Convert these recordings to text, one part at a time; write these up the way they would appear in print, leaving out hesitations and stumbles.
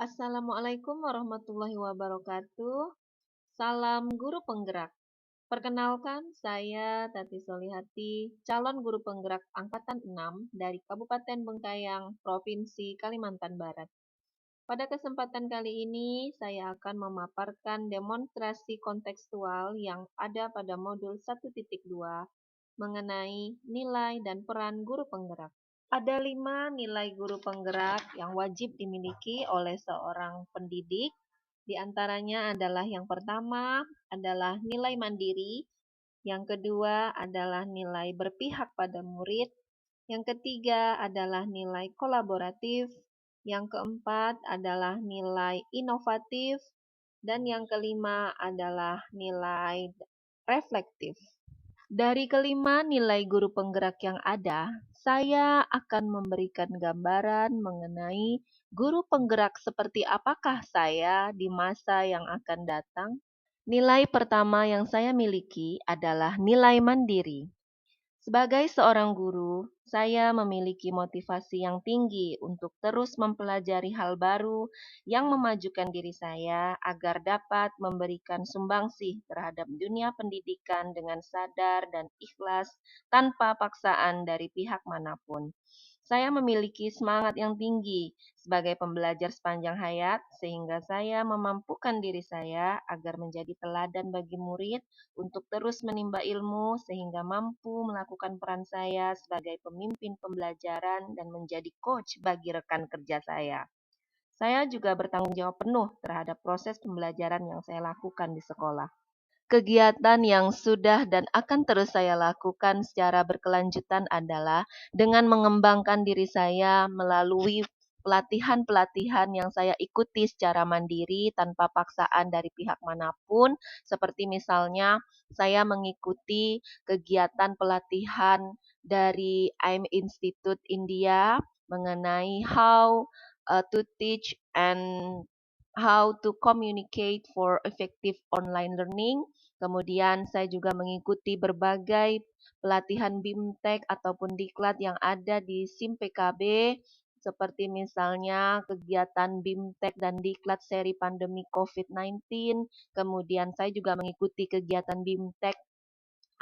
Assalamualaikum warahmatullahi wabarakatuh. Salam guru penggerak. Perkenalkan, saya Tati Solihati, calon guru penggerak angkatan 6 dari Kabupaten Bengkayang, Provinsi Kalimantan Barat. Pada kesempatan kali ini, saya akan memaparkan demonstrasi kontekstual yang ada pada modul 1.2 mengenai nilai dan peran guru penggerak. Ada 5 nilai guru penggerak yang wajib dimiliki oleh seorang pendidik. Di antaranya adalah yang pertama adalah nilai mandiri, yang kedua adalah nilai berpihak pada murid, yang ketiga adalah nilai kolaboratif, yang keempat adalah nilai inovatif, dan yang kelima adalah nilai reflektif. Dari kelima nilai guru penggerak yang ada, saya akan memberikan gambaran mengenai guru penggerak seperti apakah saya di masa yang akan datang. Nilai pertama yang saya miliki adalah nilai mandiri. Sebagai seorang guru, saya memiliki motivasi yang tinggi untuk terus mempelajari hal baru yang memajukan diri saya agar dapat memberikan sumbangsih terhadap dunia pendidikan dengan sadar dan ikhlas tanpa paksaan dari pihak manapun. Saya memiliki semangat yang tinggi sebagai pembelajar sepanjang hayat, sehingga saya memampukan diri saya agar menjadi teladan bagi murid untuk terus menimba ilmu sehingga mampu melakukan peran saya sebagai pemimpin pembelajaran dan menjadi coach bagi rekan kerja saya. Saya juga bertanggung jawab penuh terhadap proses pembelajaran yang saya lakukan di sekolah. Kegiatan yang sudah dan akan terus saya lakukan secara berkelanjutan adalah dengan mengembangkan diri saya melalui pelatihan-pelatihan yang saya ikuti secara mandiri tanpa paksaan dari pihak manapun, seperti misalnya saya mengikuti kegiatan pelatihan dari AIM Institute India mengenai how to teach and how to communicate for effective online learning. Kemudian saya juga mengikuti berbagai pelatihan BIMTEK ataupun diklat yang ada di SIM PKB, seperti misalnya kegiatan BIMTEK dan diklat seri pandemi COVID-19. Kemudian saya juga mengikuti kegiatan BIMTEK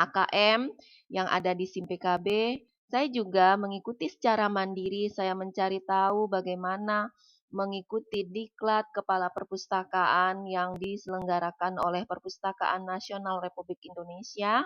AKM yang ada di SIM PKB. Saya juga mengikuti secara mandiri, saya mencari tahu bagaimana mengikuti diklat kepala perpustakaan yang diselenggarakan oleh Perpustakaan Nasional Republik Indonesia.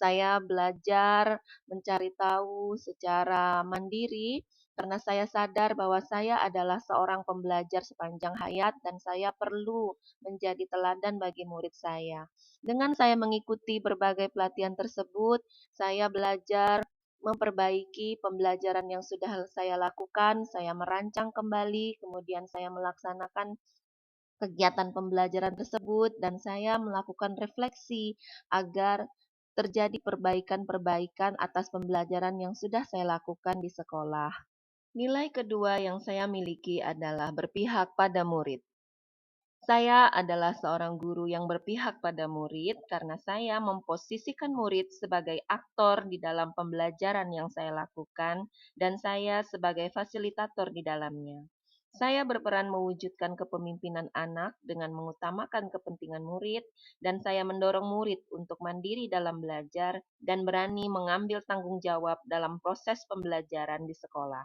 Saya belajar mencari tahu secara mandiri karena saya sadar bahwa saya adalah seorang pembelajar sepanjang hayat dan saya perlu menjadi teladan bagi murid saya. Dengan saya mengikuti berbagai pelatihan tersebut, saya belajar memperbaiki pembelajaran yang sudah saya lakukan, saya merancang kembali, kemudian saya melaksanakan kegiatan pembelajaran tersebut, dan saya melakukan refleksi agar terjadi perbaikan-perbaikan atas pembelajaran yang sudah saya lakukan di sekolah. Nilai kedua yang saya miliki adalah berpihak pada murid. Saya adalah seorang guru yang berpihak pada murid karena saya memposisikan murid sebagai aktor di dalam pembelajaran yang saya lakukan dan saya sebagai fasilitator di dalamnya. Saya berperan mewujudkan kepemimpinan anak dengan mengutamakan kepentingan murid dan saya mendorong murid untuk mandiri dalam belajar dan berani mengambil tanggung jawab dalam proses pembelajaran di sekolah.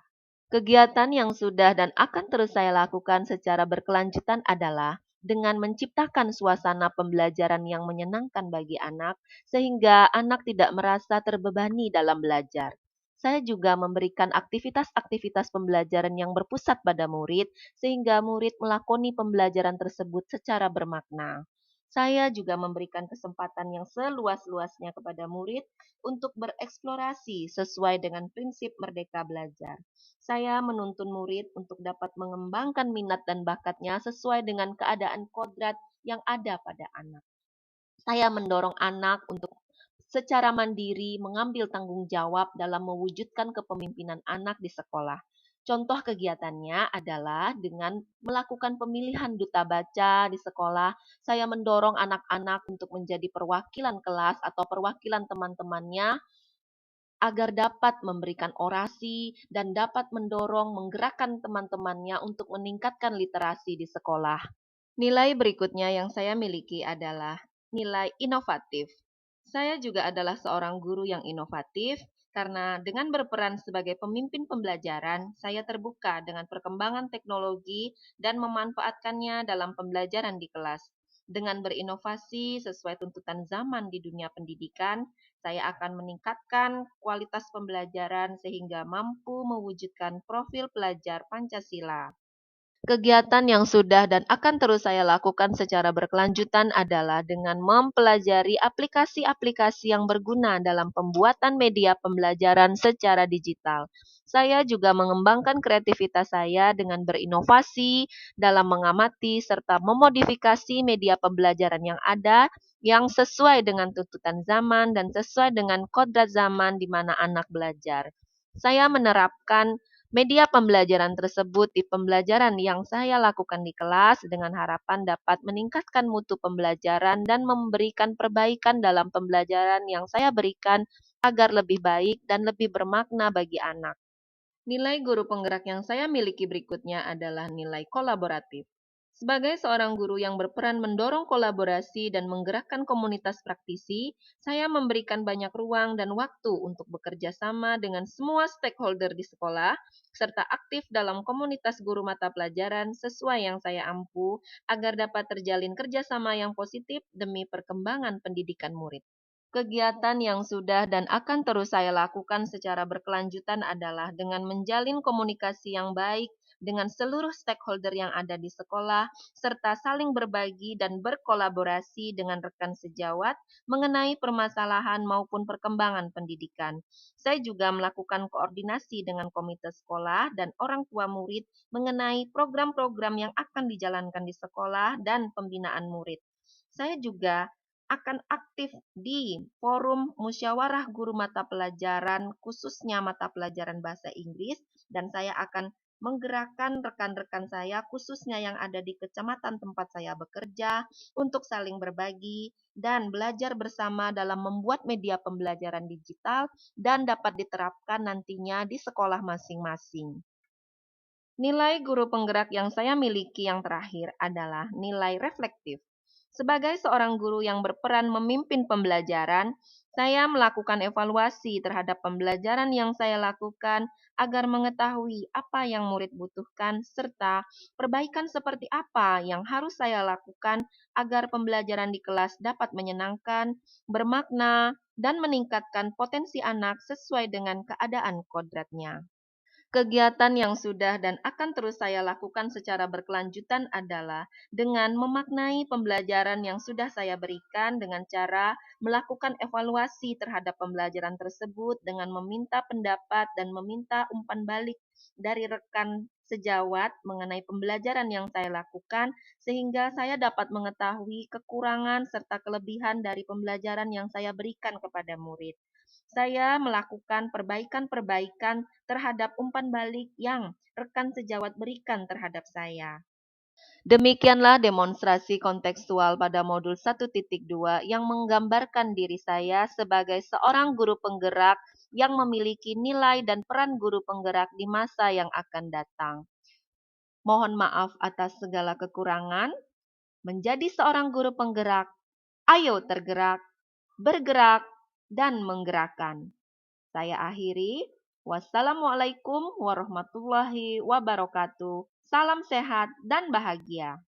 Kegiatan yang sudah dan akan terus saya lakukan secara berkelanjutan adalah dengan menciptakan suasana pembelajaran yang menyenangkan bagi anak, sehingga anak tidak merasa terbebani dalam belajar. Saya juga memberikan aktivitas-aktivitas pembelajaran yang berpusat pada murid, sehingga murid melakoni pembelajaran tersebut secara bermakna. Saya juga memberikan kesempatan yang seluas-luasnya kepada murid untuk bereksplorasi sesuai dengan prinsip merdeka belajar. Saya menuntun murid untuk dapat mengembangkan minat dan bakatnya sesuai dengan keadaan kodrat yang ada pada anak. Saya mendorong anak untuk secara mandiri mengambil tanggung jawab dalam mewujudkan kepemimpinan anak di sekolah. Contoh kegiatannya adalah dengan melakukan pemilihan duta baca di sekolah. Saya mendorong anak-anak untuk menjadi perwakilan kelas atau perwakilan teman-temannya agar dapat memberikan orasi dan dapat mendorong menggerakkan teman-temannya untuk meningkatkan literasi di sekolah. Nilai berikutnya yang saya miliki adalah nilai inovatif. Saya juga adalah seorang guru yang inovatif karena dengan berperan sebagai pemimpin pembelajaran, saya terbuka dengan perkembangan teknologi dan memanfaatkannya dalam pembelajaran di kelas. Dengan berinovasi sesuai tuntutan zaman di dunia pendidikan, saya akan meningkatkan kualitas pembelajaran sehingga mampu mewujudkan profil pelajar Pancasila. Kegiatan yang sudah dan akan terus saya lakukan secara berkelanjutan adalah dengan mempelajari aplikasi-aplikasi yang berguna dalam pembuatan media pembelajaran secara digital. Saya juga mengembangkan kreativitas saya dengan berinovasi dalam mengamati serta memodifikasi media pembelajaran yang ada yang sesuai dengan tuntutan zaman dan sesuai dengan kodrat zaman di mana anak belajar. Saya menerapkan media pembelajaran tersebut di pembelajaran yang saya lakukan di kelas dengan harapan dapat meningkatkan mutu pembelajaran dan memberikan perbaikan dalam pembelajaran yang saya berikan agar lebih baik dan lebih bermakna bagi anak. Nilai guru penggerak yang saya miliki berikutnya adalah nilai kolaboratif. Sebagai seorang guru yang berperan mendorong kolaborasi dan menggerakkan komunitas praktisi, saya memberikan banyak ruang dan waktu untuk bekerja sama dengan semua stakeholder di sekolah, serta aktif dalam komunitas guru mata pelajaran sesuai yang saya ampu agar dapat terjalin kerjasama yang positif demi perkembangan pendidikan murid. Kegiatan yang sudah dan akan terus saya lakukan secara berkelanjutan adalah dengan menjalin komunikasi yang baik dengan seluruh stakeholder yang ada di sekolah, serta saling berbagi dan berkolaborasi dengan rekan sejawat mengenai permasalahan maupun perkembangan pendidikan. Saya juga melakukan koordinasi dengan komite sekolah dan orang tua murid mengenai program-program yang akan dijalankan di sekolah dan pembinaan murid. Saya juga akan aktif di forum musyawarah guru mata pelajaran, khususnya mata pelajaran bahasa Inggris, dan saya akan menggerakkan rekan-rekan saya, khususnya yang ada di kecamatan tempat saya bekerja, untuk saling berbagi dan belajar bersama dalam membuat media pembelajaran digital dan dapat diterapkan nantinya di sekolah masing-masing. Nilai guru penggerak yang saya miliki yang terakhir adalah nilai reflektif. Sebagai seorang guru yang berperan memimpin pembelajaran, saya melakukan evaluasi terhadap pembelajaran yang saya lakukan agar mengetahui apa yang murid butuhkan serta perbaikan seperti apa yang harus saya lakukan agar pembelajaran di kelas dapat menyenangkan, bermakna, dan meningkatkan potensi anak sesuai dengan keadaan kodratnya. Kegiatan yang sudah dan akan terus saya lakukan secara berkelanjutan adalah dengan memaknai pembelajaran yang sudah saya berikan dengan cara melakukan evaluasi terhadap pembelajaran tersebut dengan meminta pendapat dan meminta umpan balik dari rekan sejawat mengenai pembelajaran yang saya lakukan sehingga saya dapat mengetahui kekurangan serta kelebihan dari pembelajaran yang saya berikan kepada murid. Saya melakukan perbaikan-perbaikan terhadap umpan balik yang rekan sejawat berikan terhadap saya. Demikianlah demonstrasi kontekstual pada modul 1.2 yang menggambarkan diri saya sebagai seorang guru penggerak yang memiliki nilai dan peran guru penggerak di masa yang akan datang. Mohon maaf atas segala kekurangan. Menjadi seorang guru penggerak, ayo tergerak, bergerak, dan menggerakkan. Saya akhiri. Wassalamualaikum warahmatullahi wabarakatuh. Salam sehat dan bahagia.